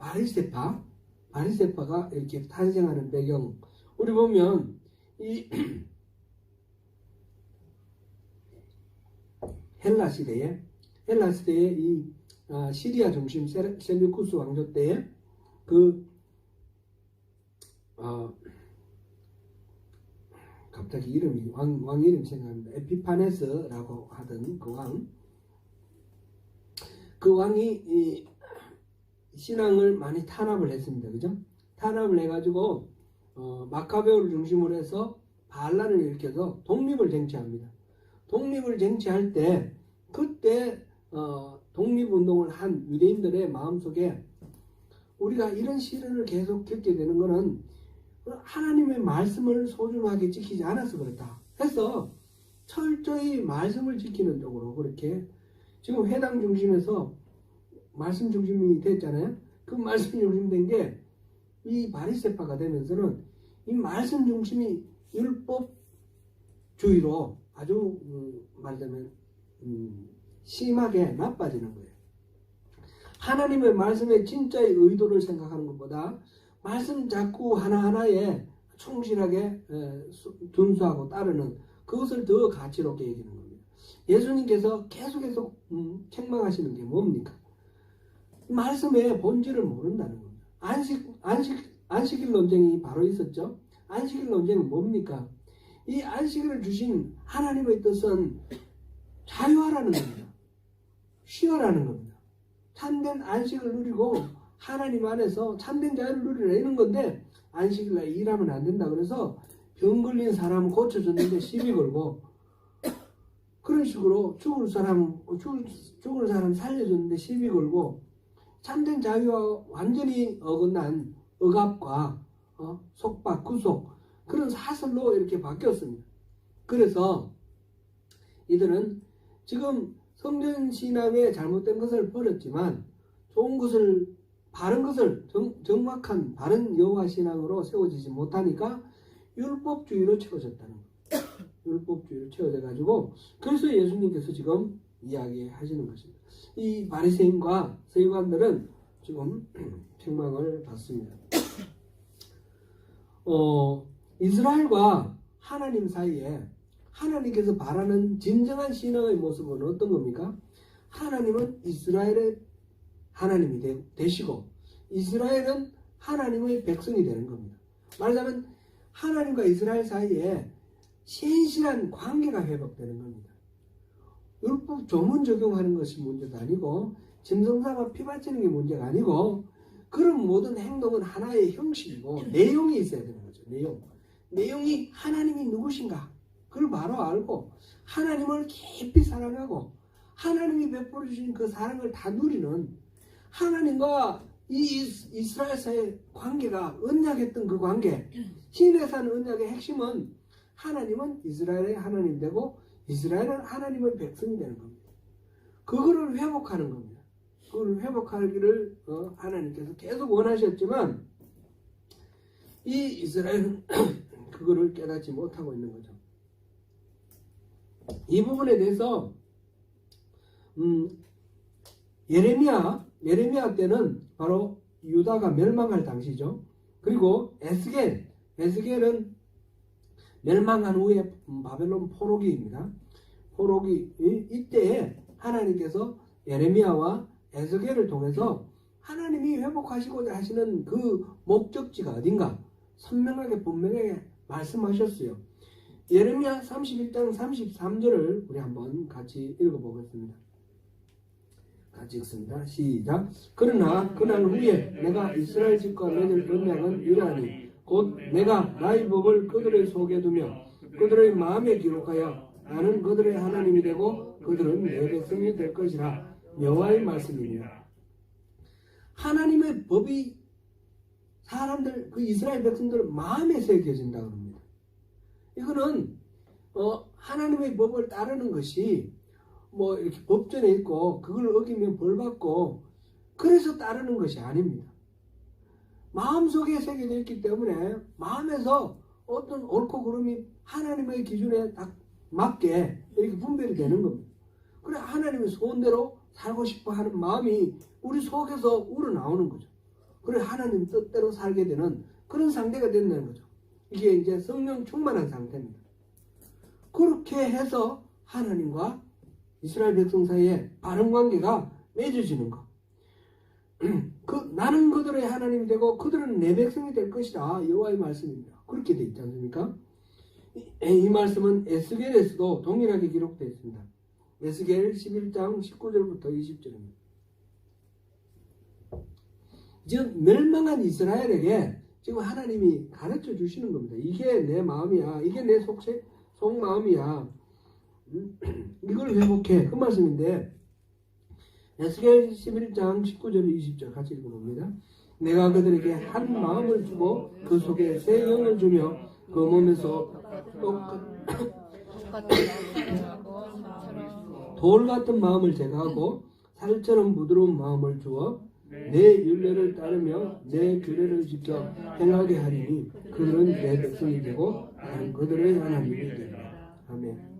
바리새파가 이렇게 탄생하는 배경. 우리 보면 이 헬라 시대에 이 시리아 중심 셀류쿠스 왕조 때에 갑자기 이름이 왕 이름 생각납니다. 에피파네스라고 하던 그 왕이 이 신앙을 많이 탄압을 했습니다. 그죠? 탄압을 해가지고 마카베오를 중심으로 해서 반란을 일으켜서 독립을 쟁취합니다. 독립을 쟁취할 때 그때 독립운동을 한 유대인들의 마음속에 우리가 이런 시련을 계속 겪게 되는 것은 하나님의 말씀을 소중하게 지키지 않아서 그렇다 해서 철저히 말씀을 지키는 쪽으로 그렇게 지금 회당 중심에서 말씀 중심이 됐잖아요. 그 말씀 중심 된 게 이 바리새파가 되면서는 이 말씀 중심이 율법주의로 아주 말하자면 심하게 나빠지는 거예요. 하나님의 말씀의 진짜의 의도를 생각하는 것보다 말씀 자꾸 하나하나에 충실하게 준수하고 따르는 그것을 더 가치롭게 여기는 겁니다. 예수님께서 계속해서 책망하시는 게 뭡니까? 말씀의 본질을 모른다는 겁니다. 안식일 논쟁이 바로 있었죠. 안식일 논쟁은 뭡니까? 이 안식일을 주신 하나님의 뜻은 자유하라는 겁니다. 쉬어라는 겁니다. 참된 안식을 누리고 하나님 안에서 참된 자유를 누리라 이런 건데 안식일날 일하면 안 된다 그래서 병 걸린 사람은 고쳐줬는데 시비 걸고 그런 식으로 죽을 사람 살려줬는데 시비 걸고 참된 자유와 완전히 어긋난 억압과 속박, 구속 그런 사슬로 이렇게 바뀌었습니다. 그래서 이들은 지금 성전신앙의 잘못된 것을 버렸지만 좋은 것을 바른 것을 정확한 바른 여호와 신앙으로 세워지지 못하니까 율법주의로 채워졌다는 거예요. 율법주의로 채워져 가지고 그래서 예수님께서 지금 이야기하시는 것입니다. 이 바리새인과 서기관들은 지금 책망을 받습니다. 이스라엘과 하나님 사이에 하나님께서 바라는 진정한 신앙의 모습은 어떤 겁니까? 하나님은 이스라엘의 하나님이 되시고 이스라엘은 하나님의 백성이 되는 겁니다. 말하자면 하나님과 이스라엘 사이에 신실한 관계가 회복되는 겁니다. 율법 조문 적용하는 것이 문제도 아니고 짐승사가 피 바치는 게 문제가 아니고 그런 모든 행동은 하나의 형식이고 내용이 있어야 되는 거죠. 내용이 하나님이 누구신가 그걸 바로 알고 하나님을 깊이 사랑하고 하나님이 베풀어 주신 그 사랑을 다 누리는 하나님과 이 이스라엘 사이의 관계가 언약했던 그 관계 신에 사는 언약의 핵심은 하나님은 이스라엘의 하나님 되고 이스라엘은 하나님의 백성이 되는 겁니다. 그거를 회복하는 겁니다. 그걸 회복하기를 하나님께서 계속 원하셨지만 이 이스라엘은 그거를 깨닫지 못하고 있는 거죠. 이 부분에 대해서 예레미야 때는 바로 유다가 멸망할 당시죠. 그리고 에스겔은 멸망한 후에 바벨론 포로기입니다. 포로기 이때에 하나님께서 예레미야와 에스겔을 통해서 하나님이 회복하시고자 하시는 그 목적지가 어딘가 선명하게 분명하게 말씀하셨어요. 예레미야 31장 33절을 우리 한번 같이 읽어보겠습니다. 같이 읽습니다. 시작. 그러나 그날 후에 내가 이스라엘 집과 맺을 언약은 이러하니 곧 내가 나의 법을 그들의 속에 두며 그들의 마음에 기록하여 나는 그들의 하나님이 되고 그들은 내 백성이 될 것이라 여호와의 말씀이니라. 하나님의 법이 사람들, 그 이스라엘 백성들 마음에 새겨진다 그럽니다. 이거는 하나님의 법을 따르는 것이 뭐 이렇게 법전에 있고 그걸 어기면 벌 받고 그래서 따르는 것이 아닙니다. 마음속에 새겨져 있기 때문에 마음에서 어떤 옳고 그름이 하나님의 기준에 딱 맞게 이렇게 분별이 되는 겁니다. 그래 하나님의 소원대로 살고 싶어 하는 마음이 우리 속에서 우러나오는 거죠. 그래 하나님 뜻대로 살게 되는 그런 상태가 된다는 거죠. 이게 이제 성령 충만한 상태입니다. 그렇게 해서 하나님과 이스라엘 백성 사이에 바른 관계가 맺어지는 것. 나는 그들의 하나님이 되고 그들은 내 백성이 될 것이라 여호와의 말씀입니다. 그렇게 되어 있지 않습니까? 이 말씀은 에스겔에서도 동일하게 기록되어 있습니다. 에스겔 11장 19절부터 20절입니다. 즉 멸망한 이스라엘에게 지금 하나님이 가르쳐 주시는 겁니다. 이게 내 마음이야. 이게 내 속마음이야. 이걸 회복해. 그 말씀인데 에스겔 11장 19절 20절 같이 읽어봅니다. 내가 그들에게 한 마음을 주고 그 속에 새 영을 주며 그 몸에서 돌 같은 마음을 제거하고 살처럼 부드러운 마음을 주어 내 율례를 따르며 내 규례를 지켜 행하게 하리니 그들은 내 백성이 되고 나는 그들의 하나님이 되리라. 아멘.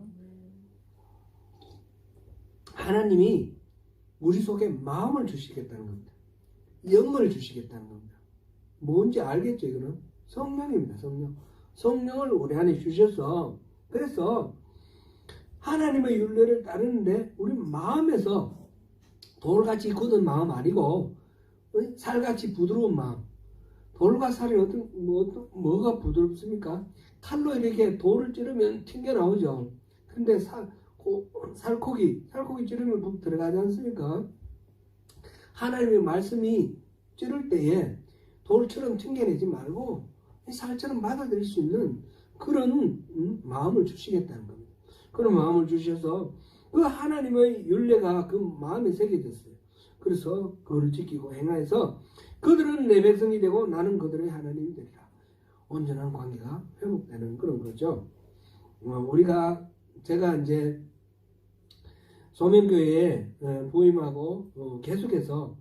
하나님이 우리 속에 마음을 주시겠다는 겁니다. 영을 주시겠다는 겁니다. 뭔지 알겠죠? 이거는 성령입니다. 성령을 우리 안에 주셔서 그래서 하나님의 율례를 따르는데 우리 마음에서 돌같이 굳은 마음 아니고 살같이 부드러운 마음. 돌과 살이 뭐가 부드럽습니까? 칼로 이렇게 돌을 찌르면 튕겨나오죠. 근데 살코기 찌르면 푹 들어가지 않습니까? 하나님의 말씀이 찌를 때에 돌처럼 튕겨내지 말고 살처럼 받아들일 수 있는 그런 마음을 주시겠다는 겁니다. 그런 마음을 주셔서 그 하나님의 율례가 그 마음에 새겨졌어요. 그래서 그를 지키고 행하여서 그들은 내 백성이 되고 나는 그들의 하나님이 되리라. 온전한 관계가 회복되는 그런 거죠. 제가 이제 소명교회에 부임하고 계속해서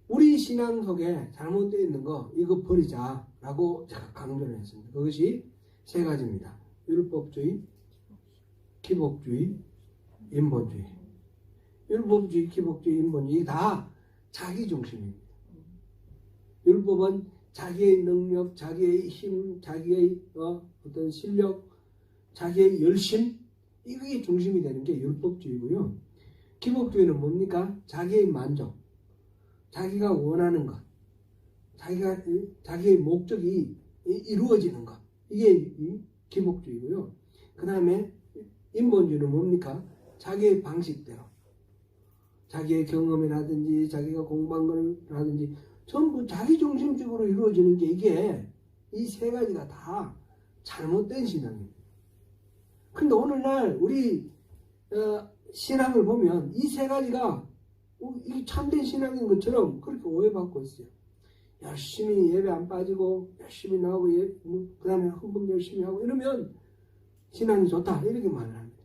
우리 신앙 속에 잘못되어 있는 거 이거 버리자라고 제가 강조를 했습니다. 그것이 세 가지입니다. 율법주의, 기복주의, 인본주의. 율법주의, 기복주의, 인본주의 다 자기 중심입니다. 율법은 자기의 능력, 자기의 힘, 자기의 어떤 실력, 자기의 열심 이게 중심이 되는 게 율법주의고요. 기복주의는 뭡니까? 자기의 만족, 자기가 원하는 것, 자기의 목적이 이루어지는 것 이게 기복주의고요. 그 다음에 인본주의는 뭡니까? 자기의 방식대로 자기의 경험이라든지 자기가 공부한 거라든지 전부 자기중심적으로 이루어지는 게 이게 이 세 가지가 다 잘못된 신앙입니다. 근데 오늘날 우리 신앙을 보면 이 세 가지가 이 참된 신앙인 것처럼 그렇게 오해받고 있어요. 열심히 예배 안 빠지고 열심히 나오고 그 다음에 헌금 열심히 하고 이러면 신앙이 좋다 이렇게 말을 합니다.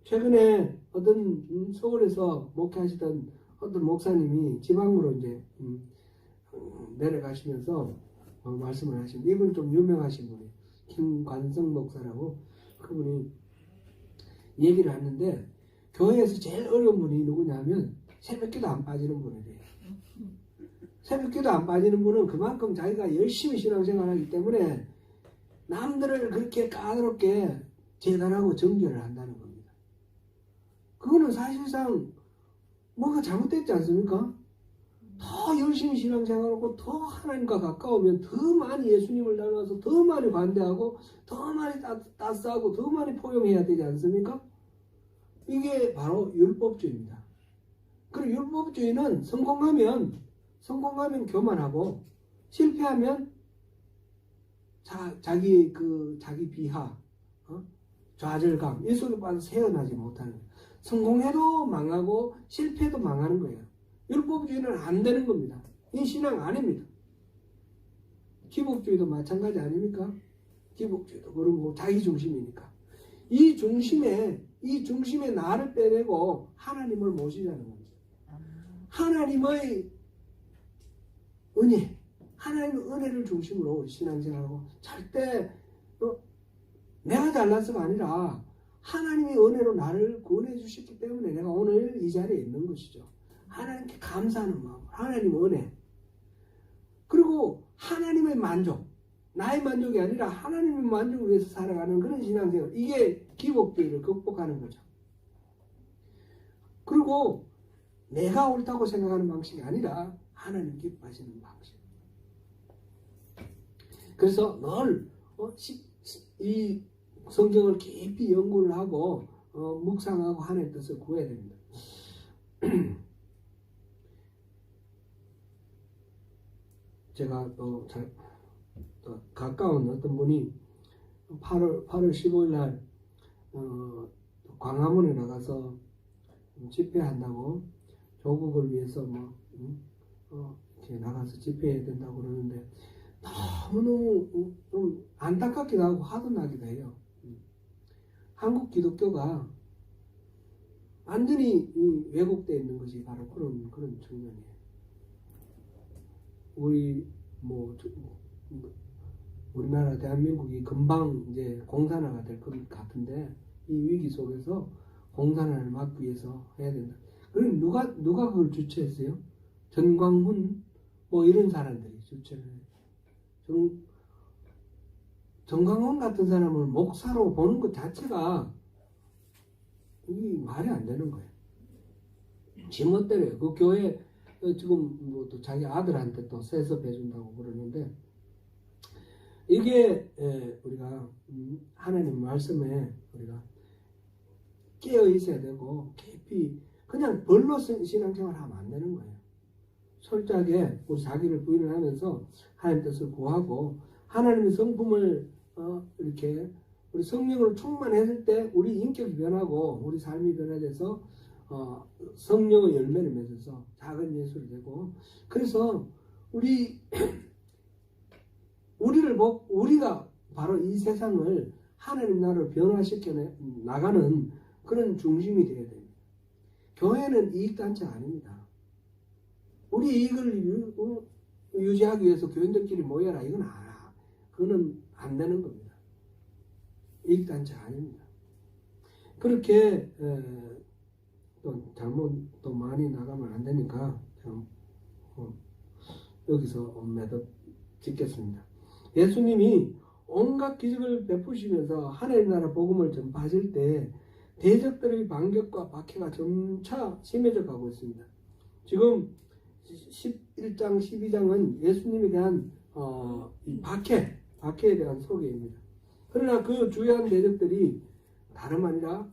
최근에 어떤 서울에서 목회하시던 어떤 목사님이 지방으로 이제 내려가시면서 말씀을 하십니다. 이분 좀 유명하신 분이에요. 김관성 목사라고 그분이 얘기를 하는데 교회에서 제일 어려운 분이 누구냐면 새벽기도 안 빠지는 분이래요. 새벽기도 안 빠지는 분은 그만큼 자기가 열심히 신앙생활하기 때문에 남들을 그렇게 까다롭게 재단하고 정죄를 한다는 겁니다. 그거는 사실상 뭔가 잘못됐지 않습니까? 더 열심히 신앙생활하고 더 하나님과 가까우면 더 많이 예수님을 닮아서 더 많이 반대하고 더 많이 따스하고 더 많이 포용해야 되지 않습니까? 이게 바로 율법주의입니다. 그리고 율법주의는 성공하면 교만하고 실패하면 자기 비하, 좌절감 이 속에 빠져 세어나지 못하는 거예요. 성공해도 망하고 실패도 망하는 거예요. 율법주의는 안 되는 겁니다. 이 신앙 아닙니다. 기복주의도 마찬가지 아닙니까? 기복주의도 그러고 자기 중심이니까. 이 중심에 나를 빼내고 하나님을 모시자는 겁니다. 하나님의 은혜, 하나님의 은혜를 중심으로 신앙생활하고 절대 내가 잘나서가 아니라 하나님의 은혜로 나를 구원해 주셨기 때문에 내가 오늘 이 자리에 있는 것이죠. 하나님께 감사하는 마음, 하나님의 은혜. 그리고 하나님의 만족, 나의 만족이 아니라 하나님의 만족을 위해서 살아가는 그런 신앙생활. 이게 기복주의를 극복하는 거죠. 그리고 내가 옳다고 생각하는 방식이 아니라 하나님 기뻐하시는 방식. 그래서 늘 이 성경을 깊이 연구를 하고 묵상하고 하나님의 뜻을 구해야 됩니다. 제가 또 가까운 어떤 분이 8월 15일 날 광화문에 나가서 집회한다고 조국을 위해서 이렇게 나가서 집회해야 된다고 그러는데 너무너무 좀 안타깝기도 하고 화도 나기도 해요. 한국 기독교가 완전히 왜곡되어 있는 것이 바로 그런 측면이에요. 우리나라 대한민국이 금방 이제 공산화가 될 것 같은데 이 위기 속에서 공산화를 막기 위해서 해야 된다. 그럼 누가 그걸 주최했어요? 전광훈 이런 사람들이 주최를 해요. 전광훈 같은 사람을 목사로 보는 것 자체가 이 말이 안 되는 거예요. 지멋대로요. 그 교회 지금 또 자기 아들한테 또 세습해 준다고 그러는데 이게 우리가 하나님 말씀에 우리가 깨어 있어야 되고 깊이 그냥 벌로 신앙생활 하면 안 되는 거예요. 철저하게 우리 자기를 부인을 하면서 하나님 뜻을 구하고 하나님의 성품을 이렇게 우리 성령으로 충만했을 때 우리 인격이 변하고 우리 삶이 변화돼서 성령의 열매를 맺어서 작은 예술이 되고 그래서 우리가 바로 이 세상을 하나님 나라로 변화시켜 나가는 그런 중심이 되어야 됩니다. 교회는 이익단체가 아닙니다. 우리 이익을 유지하기 위해서 교인들끼리 모여라. 그거는 안 되는 겁니다. 이익단체가 아닙니다. 그렇게 또 잘못 또 많이 나가면 안 되니까 여기서 매듭 짓겠습니다. 예수님이 온갖 기적을 베푸시면서 하나님 나라 복음을 전파하실 때 대적들의 반격과 박해가 점차 심해져 가고 있습니다. 지금 11장, 12장은 예수님에 대한 이 박해에 대한 소개입니다. 그러나 그 주요한 대적들이 다름 아니라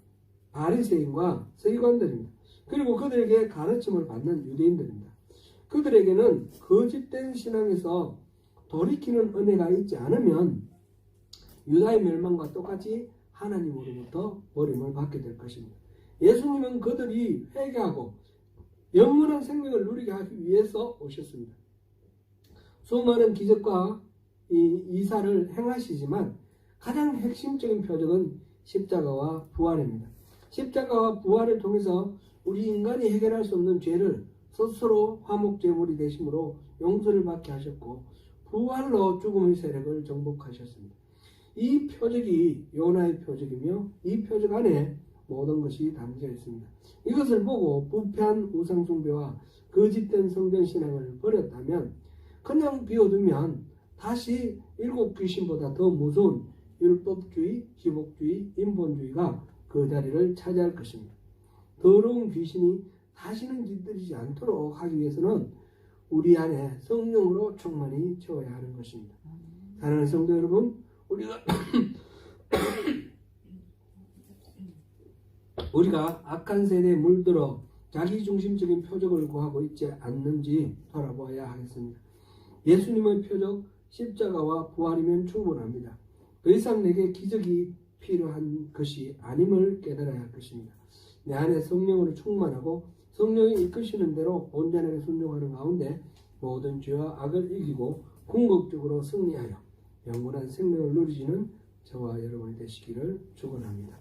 바리새인과 서기관들입니다. 그리고 그들에게 가르침을 받는 유대인들입니다. 그들에게는 거짓된 신앙에서 돌이키는 은혜가 있지 않으면 유다의 멸망과 똑같이 하나님으로부터 버림을 받게 될 것입니다. 예수님은 그들이 회개하고 영원한 생명을 누리게 하기 위해서 오셨습니다. 수많은 기적과 이사를 행하시지만 가장 핵심적인 표적은 십자가와 부활입니다. 십자가와 부활을 통해서 우리 인간이 해결할 수 없는 죄를 스스로 화목제물이 되심으로 용서를 받게 하셨고 부활로 죽음의 세력을 정복하셨습니다. 이 표적이 요나의 표적이며 이 표적 안에 모든 것이 담겨 있습니다. 이것을 보고 부패한 우상숭배와 거짓된 성전신앙을 버렸다면 그냥 비워두면 다시 일곱 귀신보다 더 무서운 율법주의, 기복주의, 인본주의가 그 자리를 차지할 것입니다. 더러운 귀신이 다시는 깃들이지 않도록 하기 위해서는 우리 안에 성령으로 충만히 채워야 하는 것입니다. 사랑하는 성도 여러분, 우리가 악한 세대에 물들어 자기중심적인 표적을 구하고 있지 않는지 돌아보아야 하겠습니다. 예수님의 표적 십자가와 부활이면 충분합니다. 더 이상 내게 기적이 필요한 것이 아님을 깨달아야 할 것입니다. 내 안에 성령으로 충만하고 성령이 이끄시는 대로 온전하게 순종하는 가운데 모든 죄와 악을 이기고 궁극적으로 승리하여 영원한 생명을 누리시는 저와 여러분이 되시기를 축원합니다.